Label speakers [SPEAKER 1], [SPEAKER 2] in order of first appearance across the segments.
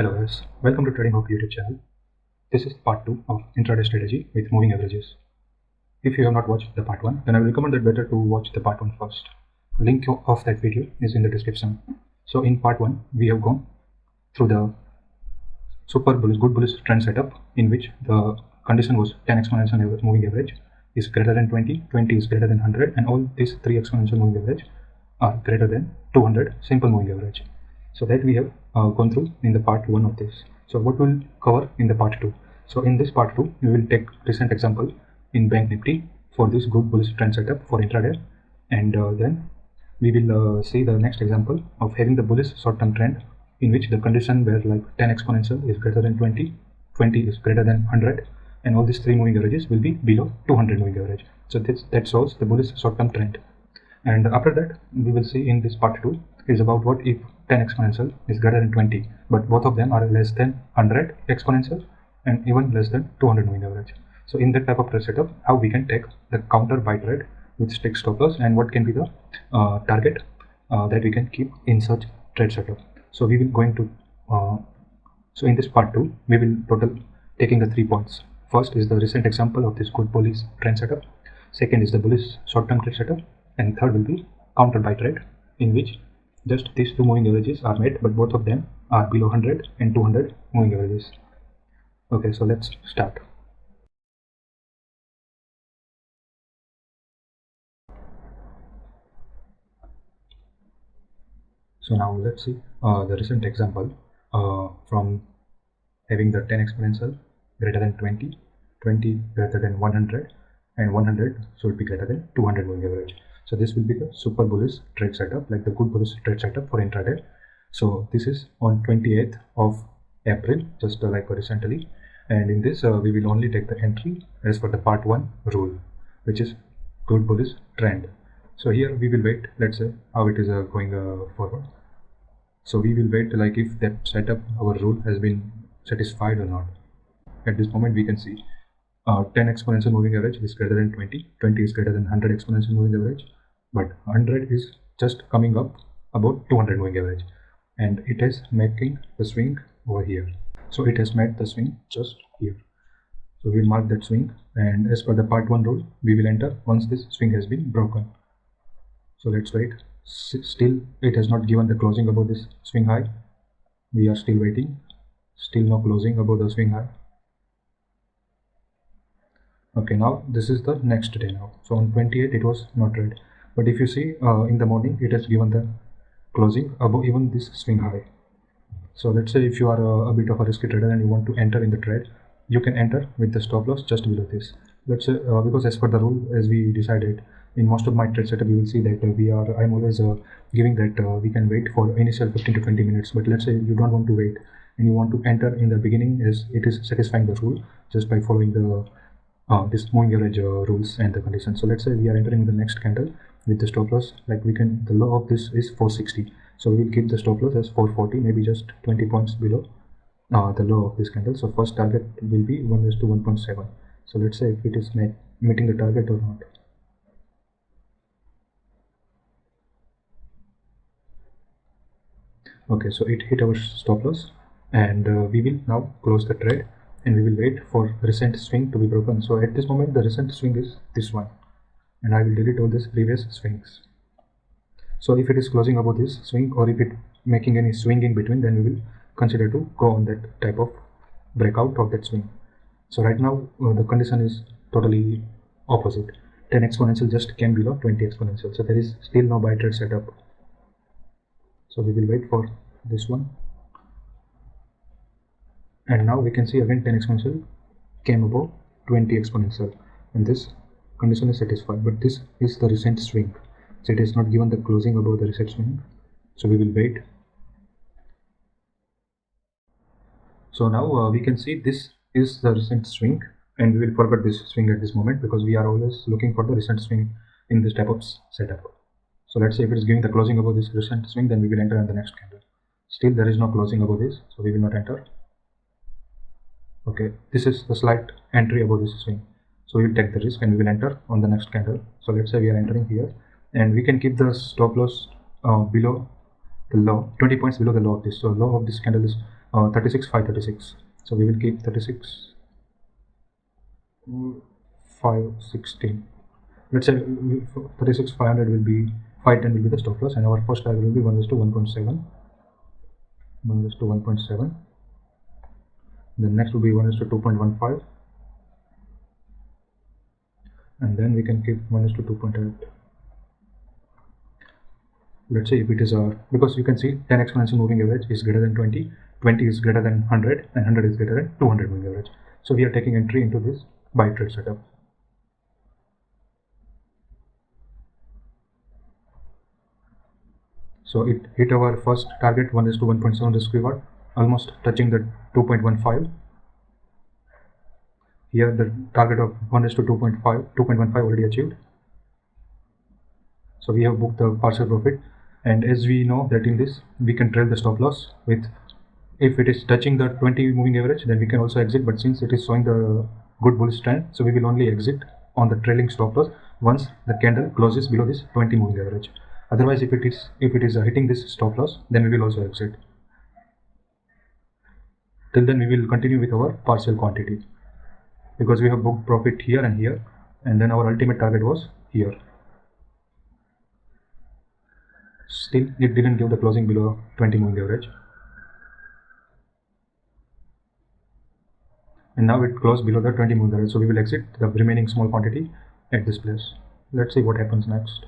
[SPEAKER 1] Hello guys, welcome to 𝐿 YouTube channel. This is part 2 of intraday strategy with moving averages. If you have not watched the part 1, then I will recommend that better to watch the part 1 first. Link of that video is in the description. So in part 1, we have gone through the super bullish, good bullish trend setup in which the condition was 10 exponential moving average is greater than 20, 20 is greater than 100, and all these 3 exponential moving average are greater than 200 simple moving average. So that we have gone through in the part 1 of this. So what we'll cover in the part 2. So in this part 2, we will take recent example in Banknifty for this good bullish trend setup for intraday, and then we will see the next example of having the bullish short-term trend in which the condition where like 10 exponential is greater than 20, 20 is greater than 100, and all these 3 moving averages will be below 200 moving average. So that shows the bullish short-term trend. And after that, we will see in this part 2 is about what if 10 exponential is greater than 20, but both of them are less than 100 exponential and even less than 200 moving average. So in that type of trade setup, how we can take the counter buy trade with strict stop loss, and what can be the target that we can keep in such trade setup. So we will going to so in this part 2, we will total taking the 3 points. First is the recent example of this good bullish trend setup. Second is the bullish short-term trade setup, and third will be counter buy trade in which just these 2 moving averages are made, but both of them are below 100 and 200 moving averages. Okay, so let's start. So now let's see the recent example from having the 10 exponential greater than 20, 20 greater than 100, and 100 should be greater than 200 moving average. So this will be the super bullish trade setup, like the good bullish trade setup for intraday. So this is on 28th of April, just like recently, and in this we will only take the entry as per the part 1 rule, which is good bullish trend. So here we will wait, let's say how it is going forward. So we will wait like if that setup, our rule has been satisfied or not. At this moment we can see 10 exponential moving average is greater than 20, 20 is greater than 100 exponential moving average, but 100 is just coming up about 200 moving average, and it is making the swing over here. So it has made the swing just here. So we'll mark that swing, and as per the part 1 rule, we will enter once this swing has been broken. So let's wait. Still it has not given the closing above this swing high. We are still waiting. Still no closing above the swing high. Okay, now this is the next day now. So on 28th it was not red, but if you see in the morning it has given the closing above even this swing high. So let's say if you are a bit of a risky trader and you want to enter in the trade, you can enter with the stop loss just below this. Let's say because as per the rule, as we decided in most of my trade setup, you will see that I'm always giving that we can wait for initial 15 to 20 minutes. But let's say you don't want to wait and you want to enter in the beginning, as it is satisfying the rule just by following the this moving average rules and the conditions. So let's say we are entering the next candle with the stop loss, like we can, the low of this is 460, so we will keep the stop loss as 440, maybe just 20 points below the low of this candle. So first target will be 1:1.7. so let's say if it is meeting the target or not. Okay, so it hit our stop loss, and we will now close the trade, and we will wait for recent swing to be broken. So at this moment the recent swing is this one, and I will delete all these previous swings. So if it is closing above this swing, or if it making any swing in between, then we will consider to go on that type of breakout of that swing. So right now the condition is totally opposite. 10 exponential just came below 20 exponential, so there is still no buy trade setup. So we will wait for this one, and now we can see again 10 exponential came above 20 exponential, and this condition is satisfied. But this is the recent swing, so it is not given the closing above the recent swing, so we will wait. So now we can see this is the recent swing, and we will forget this swing at this moment because we are always looking for the recent swing in this type of setup. So let's say if it is giving the closing above this recent swing, then we will enter in the next candle. Still there is no closing above this, so we will not enter. Okay, this is the slight entry above this swing, so we will take the risk and we will enter on the next candle. So let's say we are entering here, and we can keep the stop loss below the low, 20 points below the low of this. So low of this candle is 36,536. So we will keep 36,516. Let's say 36,500 will be 510 will be the stop loss, and our first target will be 1:1.7. 1:1.7. Then next will be 1:2.15, and then we can keep 1:2.8. Let's say if it is because you can see 10 exponential moving average is greater than 20, 20 is greater than 100, and 100 is greater than 200 moving average. So we are taking entry into this buy trade setup. So it hit our first target 1:1.7 risk reward, almost touching the 2.15. Here the target of 2.15 already achieved. So we have booked the partial profit, and as we know that in this we can trail the stop loss with, if it is touching the 20 moving average, then we can also exit, but since it is showing the good bullish trend, so we will only exit on the trailing stop loss once the candle closes below this 20 moving average. Otherwise, if it is hitting this stop loss, then we will also exit. Till then we will continue with our partial quantity, because we have booked profit here, and then our ultimate target was here. Still it didn't give the closing below 20 moving average, and now it closed below the 20 moving average, so we will exit the remaining small quantity at this place. Let's see what happens next.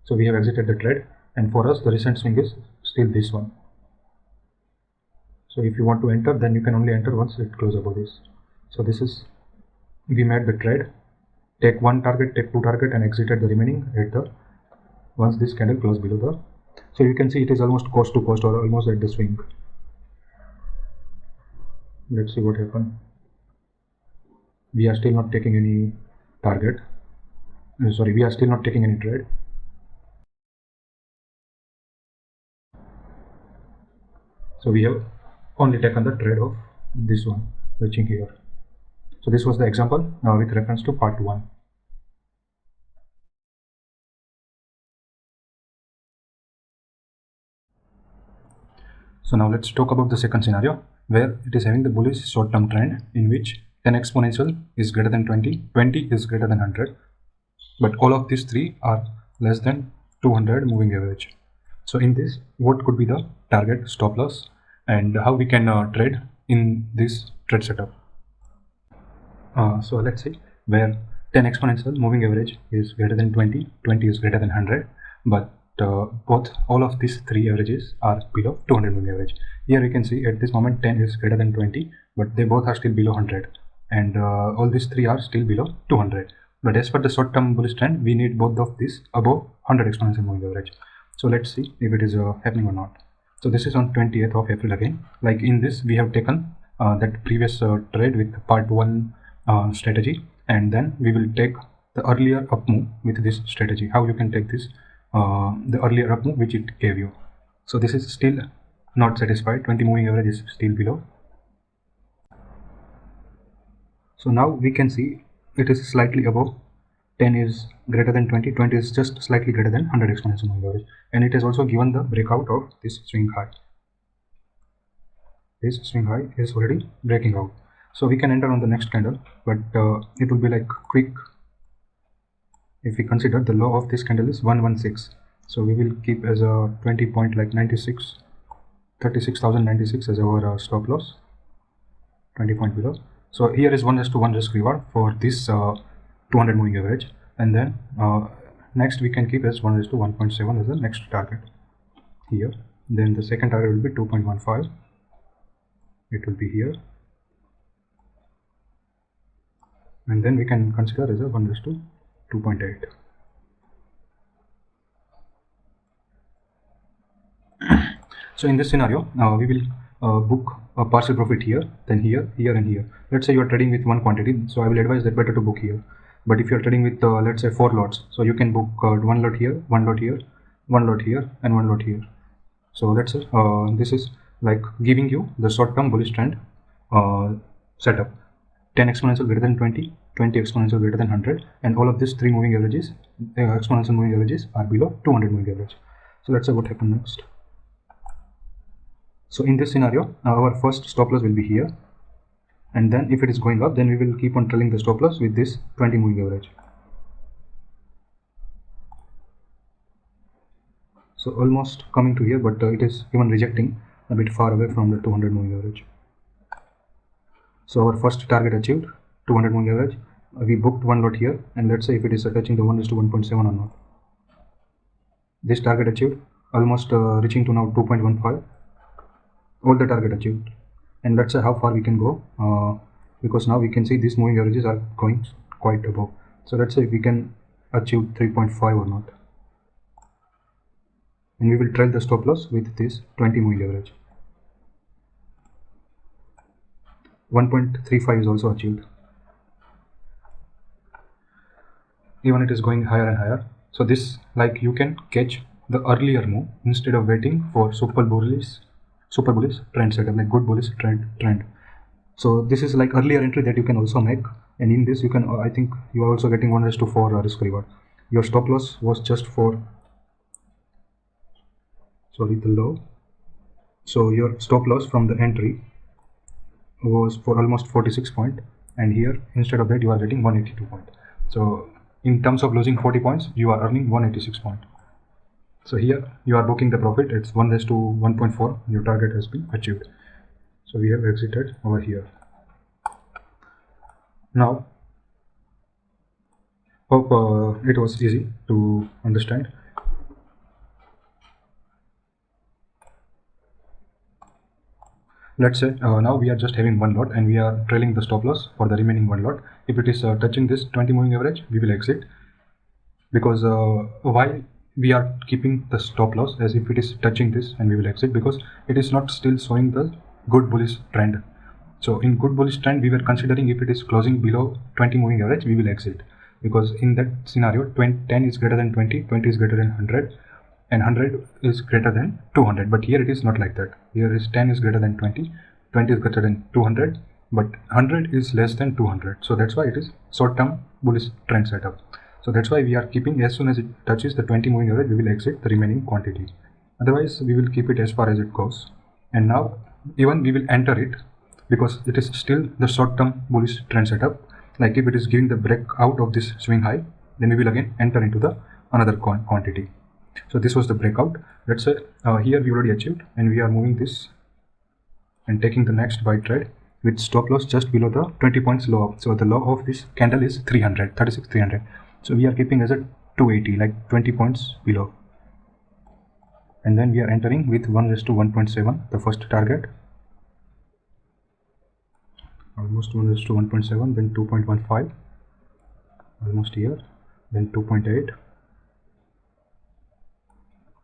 [SPEAKER 1] So we have exited the trade, and for us the recent swing is still this one. So if you want to enter, then you can only enter once it closes above this. So this is, we made the trade, take one target, take two target, and exited the remaining at the once this candle closed below the. So you can see it is almost cost to cost, or almost at the swing. Let's see what happened. We are still not taking any target. Sorry, we are still not taking any trade. So we have only taken the trade of this one, reaching here. So this was the example with reference to part 1. So now let's talk about the second scenario, where it is having the bullish short-term trend in which 10 exponential is greater than 20, 20 is greater than 100, but all of these three are less than 200 moving average. So in this, what could be the target, stop loss, and how we can trade in this trade setup. So let's see, where 10 exponential moving average is greater than 20, 20 is greater than 100, but all of these three averages are below 200 moving average. Here we can see at this moment 10 is greater than 20, but they both are still below 100, and all these three are still below 200. But as per the short-term bullish trend, we need both of these above 100 exponential moving average. So let's see if it is happening or not. So this is on 20th of April again. Like in this, we have taken that previous trade with part 1 strategy, and then we will take the earlier up move with this strategy. How you can take this, the earlier up move which it gave you. So this is still not satisfied. 20 moving average is still below. So now we can see it is slightly above. 10 is greater than 20, 20 is just slightly greater than 100 exponential moving average, and it has also given the breakout of this swing high. This swing high is already breaking out, so we can enter on the next candle, but it will be like quick. If we consider the low of this candle is 116, so we will keep as a 20 point like 96, 36,096 as our stop loss, 20 point below. So here is 1:1 risk reward for this 200 moving average, and then next we can keep as 1:1.7 as the next target here. Then the second target will be 2.15, it will be here, and then we can consider as a 1:2.8. So in this scenario, we will book a partial profit here, then here, here, and here. Let's say you are trading with one quantity, so I will advise that better to book here. But if you are trading with let's say 4 lots, so you can book one lot here, one lot here, one lot here, and one lot here. So let's say this is like giving you the short-term bullish trend setup. 10 exponential greater than 20, 20 exponential greater than 100, and all of these three moving averages, exponential moving averages, are below 200 moving average. So let's say what happened next. So in this scenario, our first stop loss will be here, and then if it is going up, then we will keep on trailing the stop loss with this 20 moving average. So almost coming to here, but it is even rejecting a bit far away from the 200 moving average. So our first target achieved, 200 moving average. We booked one lot here, and let's say if it is touching the 1:1.7 or not. This target achieved, almost reaching to now 2.15. All the target achieved, and let's say how far we can go, because now we can see these moving averages are going quite above. So let's say if we can achieve 3.5 or not, and we will trail the stop loss with this 20 moving average. 1.35 is also achieved. Even it is going higher and higher. So this, like, you can catch the earlier move instead of waiting for super bullish trend setup, like good bullish trend. So this is like earlier entry that you can also make, and in this you can, I think you are also getting 1:4 risk reward. Your stop loss was just for, sorry, the low. So your stop loss from the entry was for almost 46 point, and here instead of that you are getting 182 point. So in terms of losing 40 points, you are earning 186 point. So here you are booking the profit. It's 1:1.4. Your target has been achieved. So we have exited over here. Now hope it was easy to understand. Let's say now we are just having one lot, and we are trailing the stop loss for the remaining one lot. If it is touching this 20 moving average, we will exit, because why we are keeping the stop loss as if it is touching this, and we will exit because it is not still showing the good bullish trend. So in good bullish trend, we were considering if it is closing below 20 moving average, we will exit, because in that scenario 10 is greater than 20, 20 is greater than 100, and 100 is greater than 200. But here it is not like that. Here is 10 is greater than 20, 20 is greater than 200, but 100 is less than 200. So that's why it is short-term bullish trend setup. So that's why we are keeping, as soon as it touches the 20 moving average, we will exit the remaining quantity. Otherwise we will keep it as far as it goes. And now even we will enter it, because it is still the short-term bullish trend setup. Like if it is giving the breakout of this swing high, then we will again enter into the another quantity. So this was the breakout. Let's say here we already achieved, and we are moving this and taking the next buy trade with stop loss just below the 20 points low. So the low of this candle is 300, 36,300. So we are keeping as a 280, like 20 points below. And then we are entering with 1:1.7, the first target. Almost 1:1.7, then 2.15, almost here, then 2.8,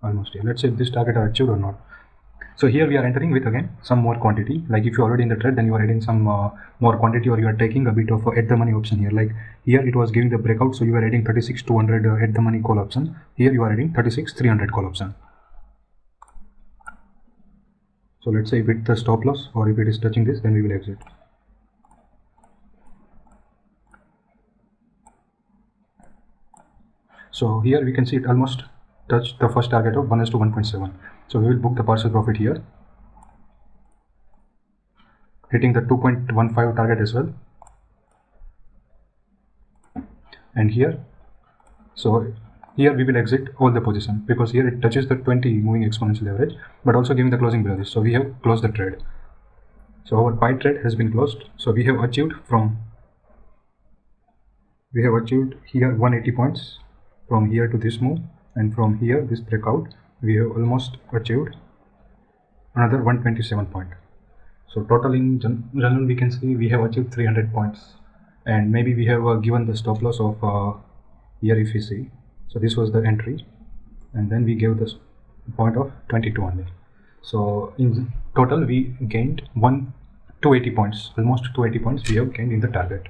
[SPEAKER 1] almost here. Let's see if this target are achieved or not. So here we are entering with again some more quantity. Like if you are already in the trade, then you are adding some more quantity, or you are taking a bit of at the money option here. Like here it was giving the breakout, so you are adding 36,200 at the money call option. Here you are adding 36,300 call option. So let's say if it the stop loss, or if it is touching this, then we will exit. So here we can see it almost touched the first target of 1:1.7. So we will book the partial profit here, hitting the 2.15 target as well. And here, so here we will exit all the position, because here it touches the 20 moving exponential average, but also giving the closing below this. So we have closed the trade. So our buy trade has been closed. So we have achieved here 180 points from here to this move, and from here this breakout we have almost achieved another 127 point. So total in general we can see we have achieved 300 points, and maybe we have given the stop loss of here if you see. So this was the entry, and then we gave the point of 22 only. So in total we gained 280 points, almost 280 points we have gained in the target.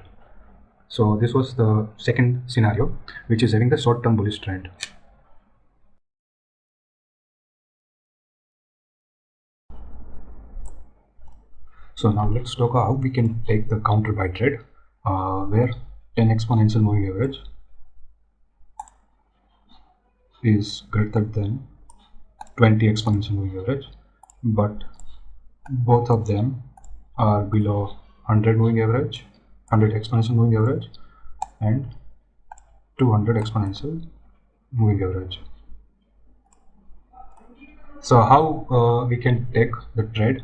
[SPEAKER 1] So this was the second scenario, which is having the short-term bullish trend. So now let's talk how we can take the counter buy trade, where 10 exponential moving average is greater than 20 exponential moving average, but both of them are below 100 moving average, 100 exponential moving average, and 200 exponential moving average. So how we can take the trade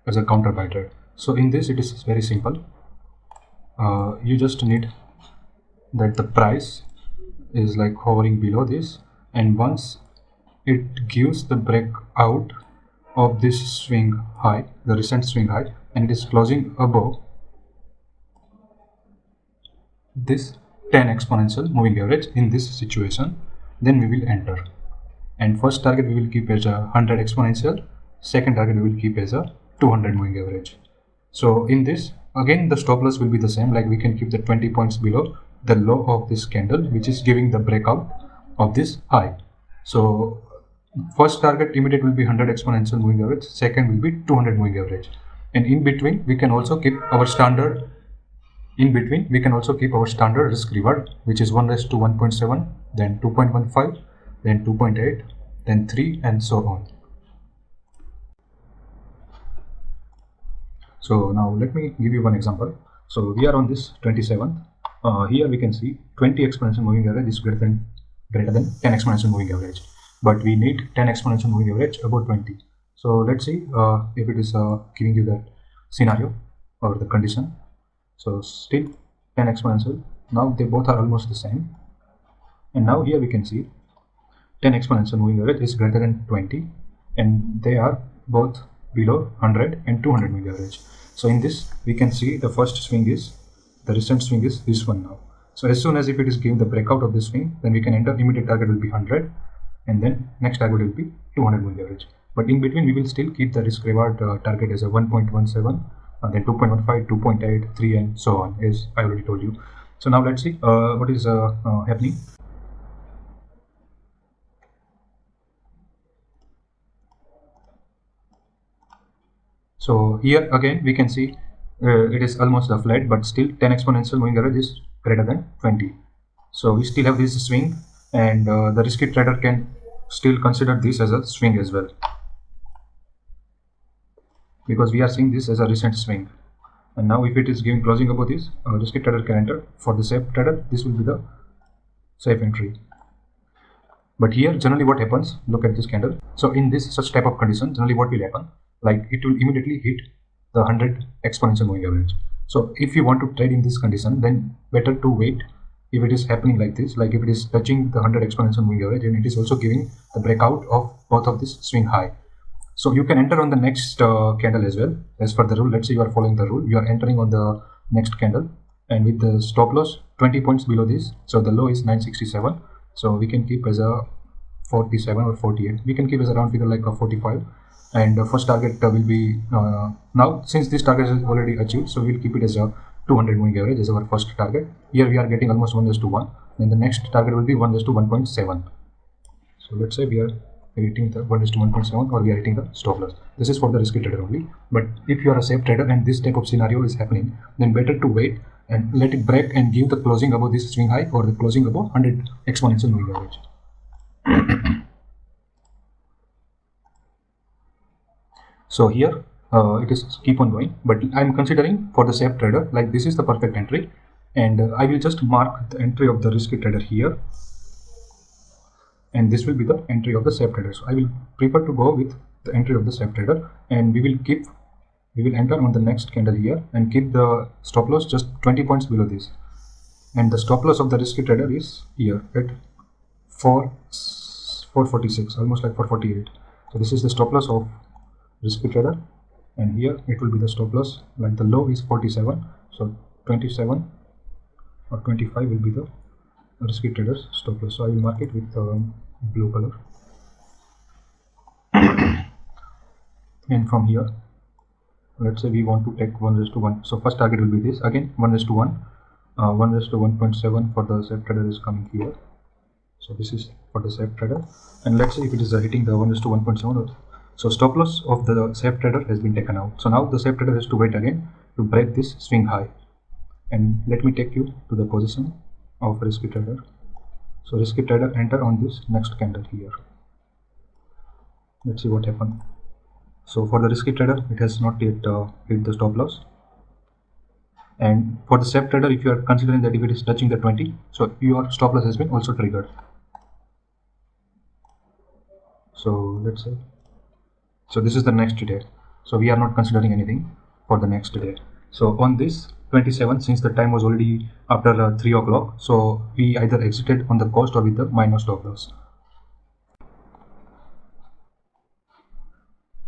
[SPEAKER 1] as a counter buy trade? So in this it is very simple. You just need that the price is like hovering below this, and once it gives the breakout of this swing high, the recent swing high, and it is closing above this 10 exponential moving average in this situation, then we will enter. And first target we will keep as a 100 exponential, second target we will keep as a 200 moving average. So in this, again the stop loss will be the same, like we can keep the 20 points below the low of this candle, which is giving the breakout of this high. So first target immediate will be 100 exponential moving average, second will be 200 moving average, and in between we can also keep our standard risk reward, which is 1:1.7, then 2.15, then 2.8, then 3, and so on. So now let me give you one example. So we are on this 27th. Here we can see 20 exponential moving average is greater than 10 exponential moving average, but we need 10 exponential moving average above 20. So let's see if it is giving you that scenario or the condition. So still 10 exponential. Now they both are almost the same, and now here we can see 10 exponential moving average is greater than 20, and they are both below 100 and 200 moving average. So in this we can see the first swing is, the recent swing is this one now. So as soon as if it is giving the breakout of this swing, then we can enter. Immediate target will be 100, and then next target will be 200 moving average. But in between we will still keep the risk reward target as a 1.17, then 2.15, 2.8, 3, and so on, as I already told you. So now let's see what is happening. So here again we can see it is almost a flat, but still 10 exponential moving average is greater than 20. So we still have this swing, and the risky trader can still consider this as a swing as well, because we are seeing this as a recent swing. And now if it is giving closing above this, risky trader can enter. For the safe trader, this will be the safe entry. But here generally what happens, look at this candle. So in this such type of condition, generally what will happen, like it will immediately hit the 100 exponential moving average. So if you want to trade in this condition, then better to wait. If it is happening like this, like if it is touching the 100 exponential moving average, and it is also giving the breakout of both of this swing high, so you can enter on the next candle as well. As per the rule, let's say you are following the rule, you are entering on the next candle, and with the stop loss 20 points below this. So the low is 967, so we can keep as a 47 or 48. We can keep as a round figure like a 45, and the first target will be now, since this target is already achieved, so we'll keep it as a 200 moving average as our first target. Here we are getting almost 1:1, then the next target will be 1:1.7. So let's say we are hitting the 1:1.7, or we are hitting the stop loss. This is for the risky trader only. But if you are a safe trader and this type of scenario is happening, then better to wait and let it break and give the closing above this swing high, or the closing above 100 exponential moving average. So here it is keep on going, but I am considering for the safe trader, like this is the perfect entry, and I will just mark the entry of the risky trader here, and this will be the entry of the safe trader. So I will prefer to go with the entry of the safe trader, and we will enter on the next candle here and keep the stop loss just 20 points below this, and the stop loss of the risky trader is here at 446, almost like 448. So this is the stop loss of risky trader, and here it will be the stop loss, like the low is 47, so 27 or 25 will be the risky trader's stop loss. So I will mark it with blue color. And from here, let's say we want to take 1:1, so first target will be this, again 1:1, 1:1.7 for the safe trader is coming here. So this is for the safe trader, and let's say if it is hitting the 1:1.7, so stop loss of the safe trader has been taken out. So now the safe trader has to wait again to break this swing high. And let me take you to the position of risky trader. So risky trader enter on this next candle here. Let's see what happened. So for the risky trader, it has not yet hit the stop loss. And for the safe trader, if you are considering that if it is touching the 20, so your stop loss has been also triggered. So let's say, so this is the next day. So we are not considering anything for the next day. So on this 27, since the time was already after 3 o'clock, so we either exited on the cost or with the minus stop loss.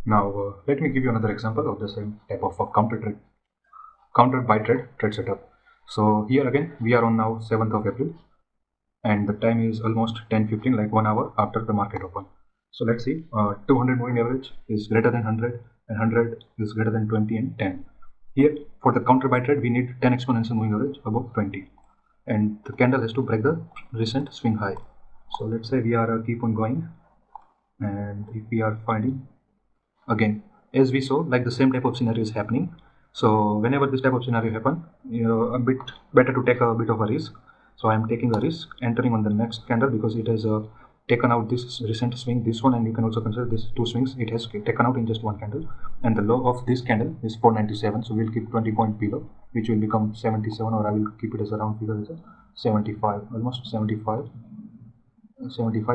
[SPEAKER 1] Now let me give you another example of the same type of counter buy trade setup. So here again we are on now 7th of April, and the time is almost 10:15, like 1 hour after the market open. So let's see, 200 moving average is greater than 100 and 100 is greater than 20 and 10. Here for the counter buy trade we need 10 exponential moving average above 20, and the candle has to break the recent swing high. So let's say we are keep on going, and if we are finding again, as we saw, like the same type of scenario is happening. So whenever this type of scenario happen, a bit better to take a bit of a risk. So I am taking a risk entering on the next candle because it has taken out this recent swing, this one, and you can also consider these two swings it has taken out in just one candle. And the low of this candle is 497, so we'll keep 20 point below, which will become 77, or I will keep it as a round figure as a 75, almost 75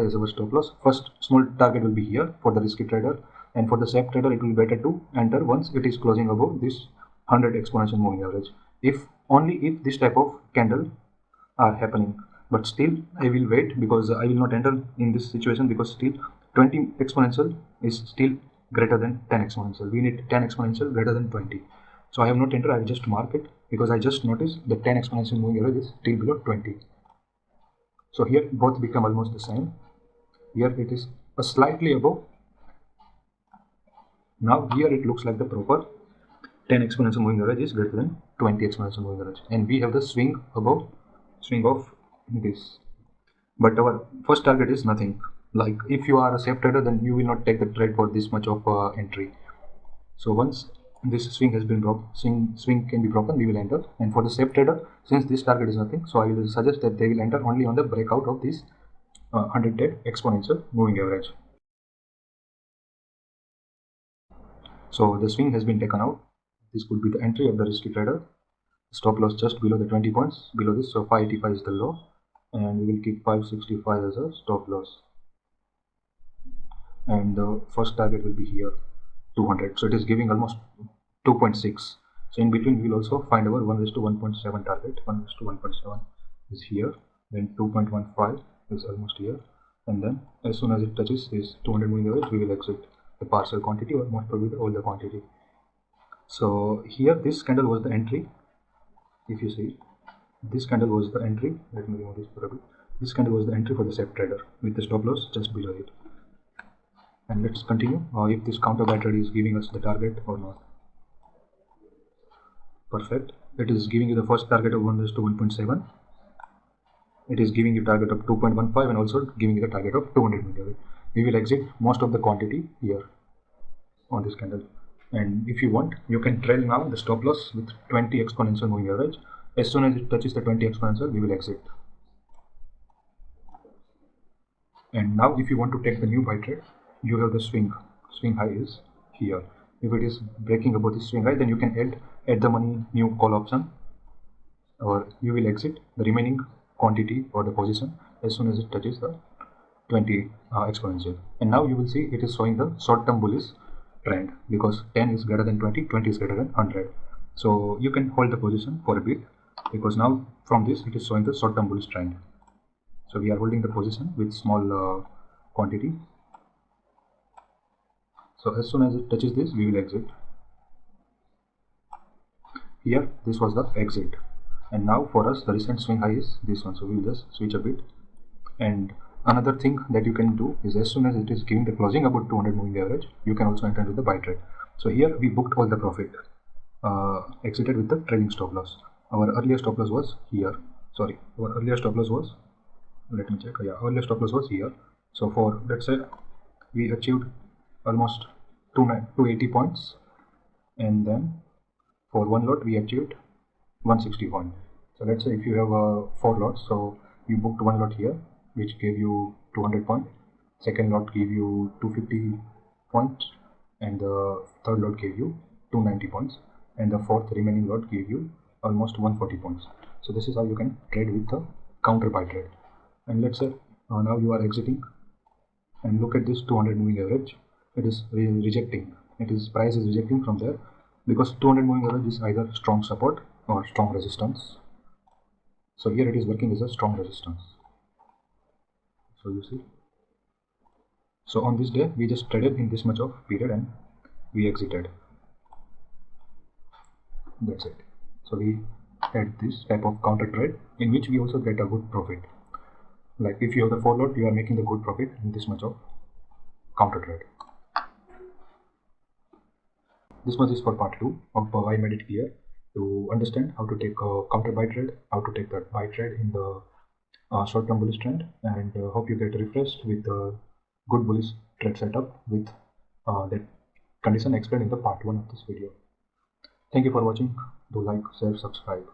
[SPEAKER 1] as our stop loss. First small target will be here for the risky trader, and for the safe trader it will be better to enter once it is closing above this 100 exponential moving average, if only if this type of candle are happening. But still I will wait, because I will not enter in this situation, because still 20 exponential is still greater than 10 exponential. We need 10 exponential greater than 20. So I have not entered, I will just mark it, because I just noticed the 10 exponential moving average is still below 20. So here both become almost the same. Here it is a slightly above. Now here it looks like the proper 10 exponential moving average is greater than 20 exponential moving average, and we have the swing above, swing of this. But our first target is nothing. Like if you are a safe trader, then you will not take the trade for this much of entry. So once this swing has been broken, swing can be broken, we will enter. And for the safe trader, since this target is nothing, so I will suggest that they will enter only on the breakout of this 100 exponential moving average. So the swing has been taken out. This could be the entry of the risky trader. Stop loss just below the 20 points below this, so 585 is the low, and we will keep 565 as a stop loss. And the first target will be here, 200. So it is giving almost 2.6. So in between we will also find our 1:1.7 target. 1:1.7 is here, then 2.15 is almost here, and then as soon as it touches this 200 moving average, we will exit the partial quantity, or most probably all the quantity. So here this candle was the entry. If you see, this candle was the entry. Let me remove this for a bit. This candle was the entry for the safe trader with the stop loss just below it. And let's continue if this counter buy trade is giving us the target or not. Perfect. It is giving you the first target of 1:1.7. It is giving you target of 2.15 and also giving you the target of 200 moving. We will exit most of the quantity here on this candle. And if you want, you can trail now the stop loss with 20 exponential moving average. As soon as it touches the 20 exponential, we will exit. And now if you want to take the new buy trade, you have the swing high is here. If it is breaking above this swing high, then you can add the money new call option, or you will exit the remaining quantity or the position as soon as it touches the 20 exponential. And now you will see it is showing the short-term bullish trend, because 10 is greater than 20, 20 is greater than 100. So you can hold the position for a bit, because now from this it is showing the short-term bullish trend. So we are holding the position with small quantity. So as soon as it touches this, we will exit. Here this was the exit, and now for us the recent swing high is this one, so we will just switch a bit. And another thing that you can do is, as soon as it is giving the closing about 200 moving average, you can also enter into the buy trade. So here we booked all the profit, exited with the trailing stop loss. Our earlier stop loss was here. Sorry, our earlier stop loss was, let me check. Yeah, earlier stop loss was here. So for, let's say, we achieved almost 280 points, and then for one lot we achieved 160 points. So let's say if you have 4 lots, so you booked one lot here, which gave you 200 points. Second lot gave you 250 points, and the third lot gave you 290 points, and the fourth remaining lot gave you almost 140 points. So this is how you can trade with the counter buy trade. And let's say now you are exiting, and look at this 200 moving average. It is rejecting. Price is rejecting from there, because 200 moving average is either strong support or strong resistance. So here it is working as a strong resistance. So you see. So on this day we just traded in this much of period and we exited. That's it. So we had this type of counter trade in which we also get a good profit. Like if you have the 4 lot, you are making the good profit in this much of counter trade. This much is for part 2 of I made it clear to understand how to take a counter buy trade, how to take that buy trade in the short-term bullish trend, and hope you get refreshed with a good bullish trade setup with that condition explained in the part 1 of this video. Thank you for watching. Do like, share, subscribe.